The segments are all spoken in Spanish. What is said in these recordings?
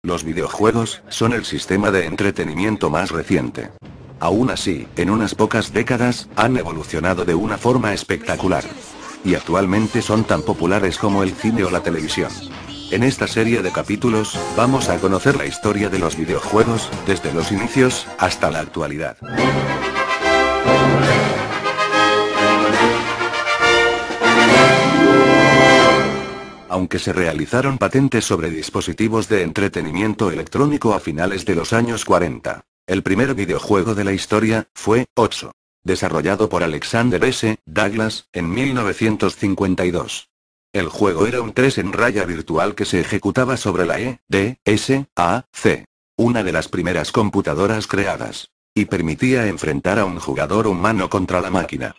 Los videojuegos son el sistema de entretenimiento más reciente. Aún así, en unas pocas décadas, han evolucionado de una forma espectacular. Y actualmente son tan populares como el cine o la televisión. En esta serie de capítulos, vamos a conocer la historia de los videojuegos, desde los inicios, hasta la actualidad. Aunque se realizaron patentes sobre dispositivos de entretenimiento electrónico a finales de los años 40, el primer videojuego de la historia fue 8, desarrollado por Alexander S. Douglas en 1952. El juego era un 3 en raya virtual que se ejecutaba sobre la EDSAC, una de las primeras computadoras creadas, y permitía enfrentar a un jugador humano contra la máquina.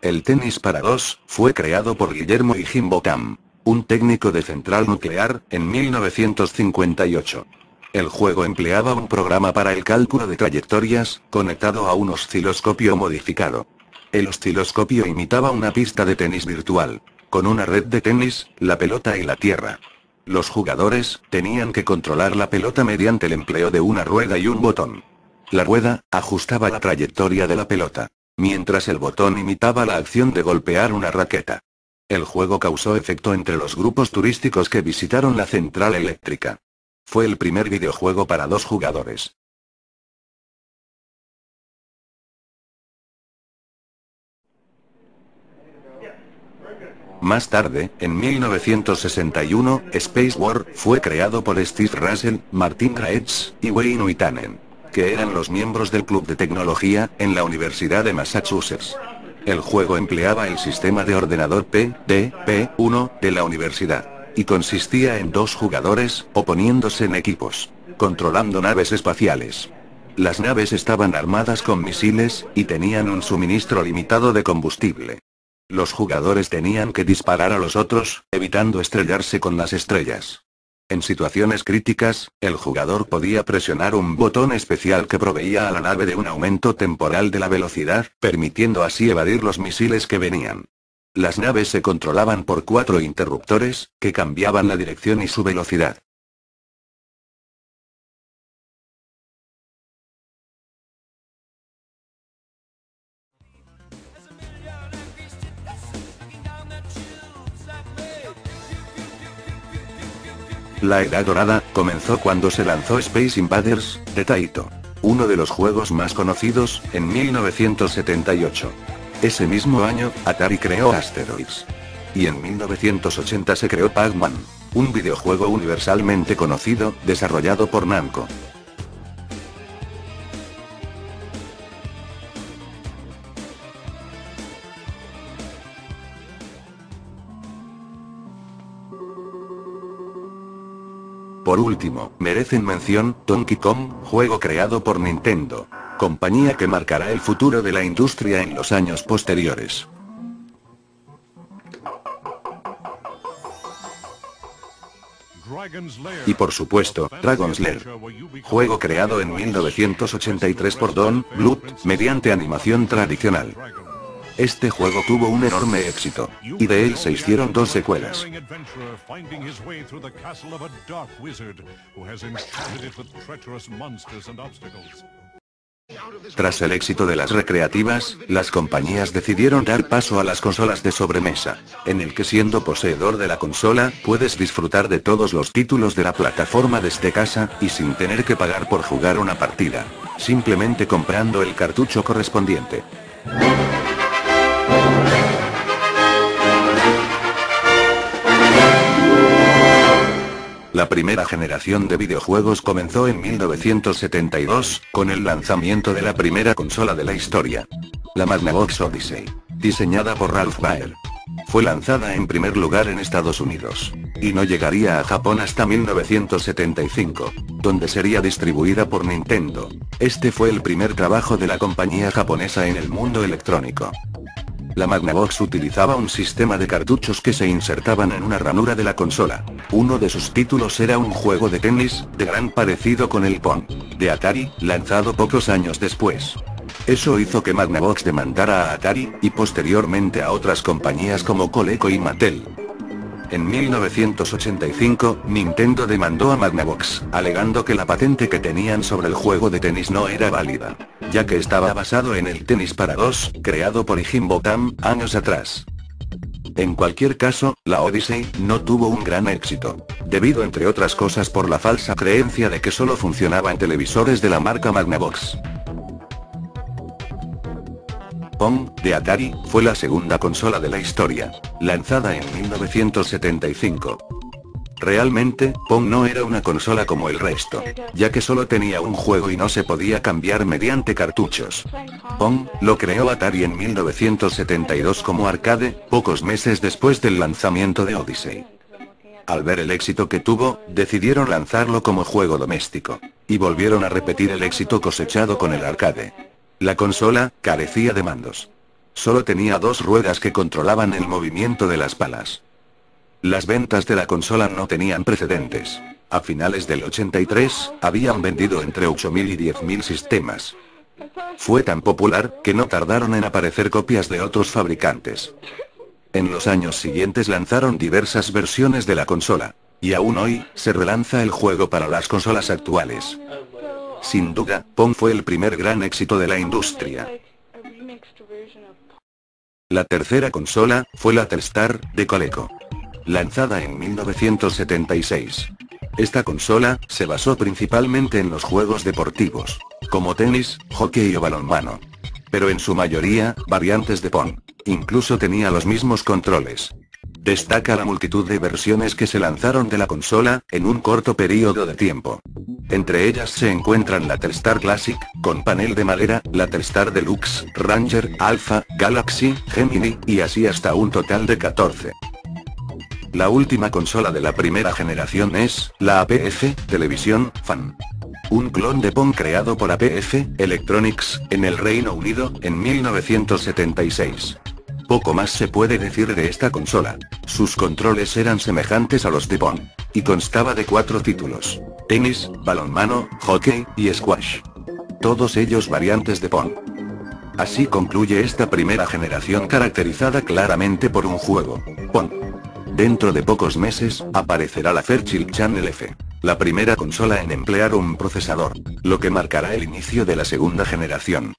El tenis para dos fue creado por Guillermo Higginbotham, un técnico de central nuclear, en 1958. El juego empleaba un programa para el cálculo de trayectorias, conectado a un osciloscopio modificado. El osciloscopio imitaba una pista de tenis virtual, con una red de tenis, la pelota y la tierra. Los jugadores tenían que controlar la pelota mediante el empleo de una rueda y un botón. La rueda ajustaba la trayectoria de la pelota, mientras el botón imitaba la acción de golpear una raqueta. El juego causó efecto entre los grupos turísticos que visitaron la central eléctrica. Fue el primer videojuego para dos jugadores. Más tarde, en 1961, Space War fue creado por Steve Russell, Martin Graetz y Wayne Witanen, que eran los miembros del Club de Tecnología, en la Universidad de Massachusetts. El juego empleaba el sistema de ordenador PDP-1 de la universidad, y consistía en dos jugadores, oponiéndose en equipos, controlando naves espaciales. Las naves estaban armadas con misiles, y tenían un suministro limitado de combustible. Los jugadores tenían que disparar a los otros, evitando estrellarse con las estrellas. En situaciones críticas, el jugador podía presionar un botón especial que proveía a la nave de un aumento temporal de la velocidad, permitiendo así evadir los misiles que venían. Las naves se controlaban por 4 interruptores, que cambiaban la dirección y su velocidad. La Edad Dorada comenzó cuando se lanzó Space Invaders, de Taito, uno de los juegos más conocidos, en 1978. Ese mismo año, Atari creó Asteroids. Y en 1980 se creó Pac-Man, un videojuego universalmente conocido, desarrollado por Namco. Por último, merecen mención, Donkey Kong, juego creado por Nintendo, compañía que marcará el futuro de la industria en los años posteriores. Y por supuesto, Dragon's Lair, juego creado en 1983 por Don Bluth, mediante animación tradicional. Este juego tuvo un enorme éxito, y de él se hicieron 2 secuelas. Tras el éxito de las recreativas, las compañías decidieron dar paso a las consolas de sobremesa, en el que siendo poseedor de la consola, puedes disfrutar de todos los títulos de la plataforma desde casa, y sin tener que pagar por jugar una partida, simplemente comprando el cartucho correspondiente. La primera generación de videojuegos comenzó en 1972, con el lanzamiento de la primera consola de la historia, la Magnavox Odyssey, diseñada por Ralph Baer. Fue lanzada en primer lugar en Estados Unidos, y no llegaría a Japón hasta 1975, donde sería distribuida por Nintendo. Este fue el primer trabajo de la compañía japonesa en el mundo electrónico. La Magnavox utilizaba un sistema de cartuchos que se insertaban en una ranura de la consola. Uno de sus títulos era un juego de tenis, de gran parecido con el Pong, de Atari, lanzado pocos años después. Eso hizo que Magnavox demandara a Atari, y posteriormente a otras compañías como Coleco y Mattel. En 1985, Nintendo demandó a Magnavox, alegando que la patente que tenían sobre el juego de tenis no era válida, ya que estaba basado en el tenis para dos, creado por Higginbotham, años atrás. En cualquier caso, la Odyssey no tuvo un gran éxito, debido entre otras cosas por la falsa creencia de que solo funcionaba en televisores de la marca Magnavox. Pong, de Atari, fue la segunda consola de la historia, lanzada en 1975. Realmente, Pong no era una consola como el resto, ya que solo tenía un juego y no se podía cambiar mediante cartuchos. Pong lo creó Atari en 1972 como arcade, pocos meses después del lanzamiento de Odyssey. Al ver el éxito que tuvo, decidieron lanzarlo como juego doméstico, y volvieron a repetir el éxito cosechado con el arcade. La consola carecía de mandos. Solo tenía dos ruedas que controlaban el movimiento de las palas. Las ventas de la consola no tenían precedentes. A finales del 83, habían vendido entre 8.000 y 10.000 sistemas. Fue tan popular, que no tardaron en aparecer copias de otros fabricantes. En los años siguientes lanzaron diversas versiones de la consola, y aún hoy, se relanza el juego para las consolas actuales. Sin duda, Pong fue el primer gran éxito de la industria. La tercera consola, fue la Telstar, de Coleco. Lanzada en 1976. Esta consola, se basó principalmente en los juegos deportivos, como tenis, hockey o balonmano. Pero en su mayoría, variantes de Pong. Incluso tenía los mismos controles. Destaca la multitud de versiones que se lanzaron de la consola, en un corto periodo de tiempo. Entre ellas se encuentran la Telstar Classic, con panel de madera, la Telstar Deluxe, Ranger, Alpha, Galaxy, Gemini, y así hasta un total de 14. La última consola de la primera generación es, la APF, Television Fan. Un clon de Pong creado por APF, Electronics, en el Reino Unido, en 1976. Poco más se puede decir de esta consola. Sus controles eran semejantes a los de Pong, y constaba de 4 títulos: tenis, balonmano, hockey, y squash. Todos ellos variantes de Pong. Así concluye esta primera generación caracterizada claramente por un juego, Pong. Dentro de pocos meses, aparecerá la Fairchild Channel F, la primera consola en emplear un procesador, lo que marcará el inicio de la segunda generación.